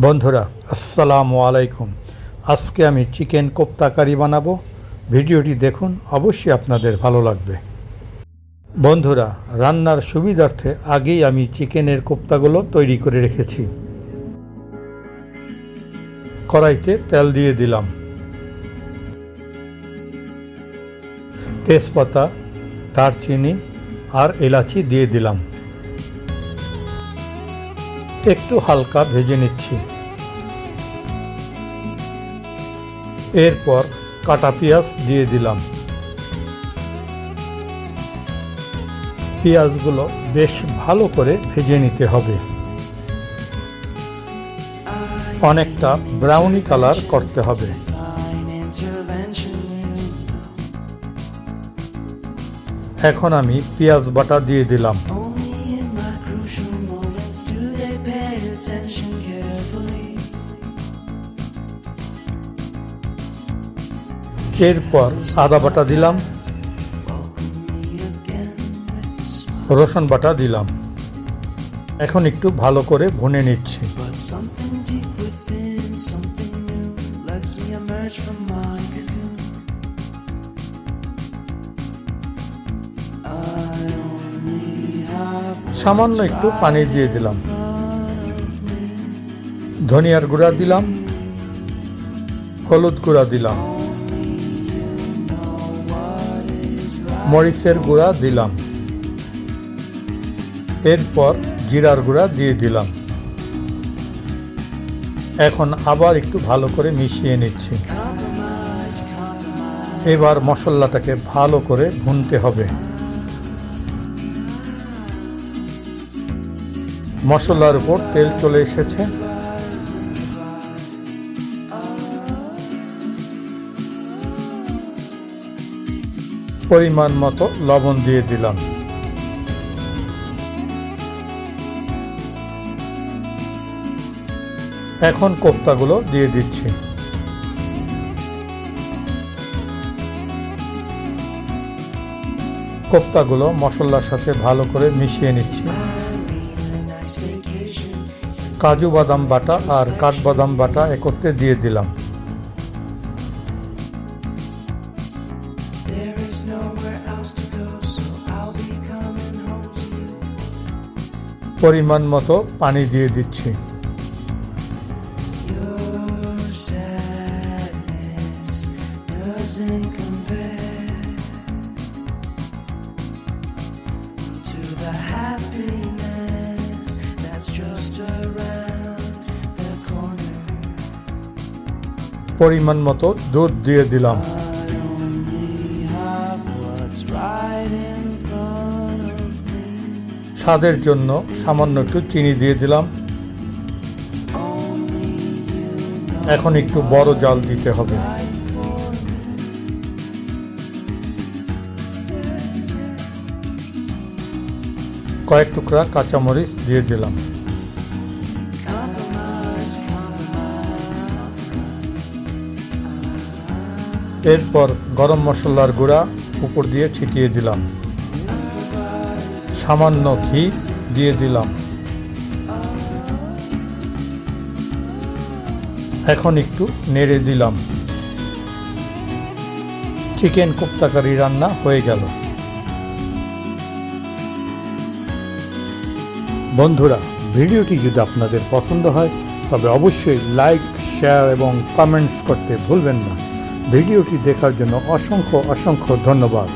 বন্ধুরা আসসালামু আলাইকুম। আজকে আমি চিকেন কোপ্তা কারি বানাবো। ভিডিওটি দেখুন, অবশ্যই আপনাদের ভালো লাগবে। বন্ধুরা, রান্নার সুবিধার্থে আগেই আমি চিকেনের কোপ্তাগুলো তৈরি করে রেখেছি। কড়াইতে তেল দিয়ে দিলাম, তেজপাতা, দারচিনি আর এলাচি দিয়ে দিলাম। একটু হালকা ভেজে নিচ্ছি। এরপর কাটা পেঁয়াজ দিয়ে দিলাম। পেঁয়াজগুলো বেশ ভালো করে ভেজে নিতে হবে, অনেকটা ব্রাউনি কালার করতে হবে। এখন আমি পেঁয়াজ বাটা দিয়ে দিলাম। এরপর আদা বাটা দিলাম, রসুন বাটা দিলাম। এখন একটু ভালো করে ভুনে নিচ্ছি। সামান্য একটু পানি দিয়ে দিলাম। ধনিয়ার গুঁড়া দিলাম, হলুদ গুঁড়া দিলাম, মরিচের গুঁড়া দিলাম। এরপর জিরার গুঁড়া দিয়ে দিলাম। এখন আবার একটু ভালো করে মিশিয়ে নিচ্ছি। এবার মশলাটাকে ভালো করে ভুনতে হবে। মশলার উপর তেল চলে এসেছে। পরিমাণ মতো লবণ দিয়ে দিলাম। এখন কোপ্তাগুলো দিয়ে দিচ্ছি। কোপ্তাগুলো মশলার সাথে ভালো করে মিশিয়ে নিচ্ছি। কাজু বাদাম বাটা আর কাঠবাদাম বাটা একত্রে দিয়ে দিলাম। পরিমাণ মতো পানি দিয়ে দিচ্ছি। পরিমাণ মতো দুধ দিয়ে দিলাম। স্বাদের জন্য সামান্য একটু চিনি দিয়ে দিলাম। এখন একটু বড় জাল দিতে হবে। কয়েক টুকরা কাঁচামরিচ দিয়ে দিলাম। এরপর গরম মশলার গুঁড়া উপর দিয়ে ছিটিয়ে দিলাম। সামান্য ঘি দিয়ে দিলাম। এখন একটু নেড়ে দিলাম। চিকেন কোপ্তা কারি রান্না হয়ে গেল। বন্ধুরা, ভিডিওটি যদি আপনাদের পছন্দ হয় তবে অবশ্যই লাইক, শেয়ার এবং কমেন্টস করতে ভুলবেন না। ভিডিওটি দেখার জন্য অসংখ্য ধন্যবাদ।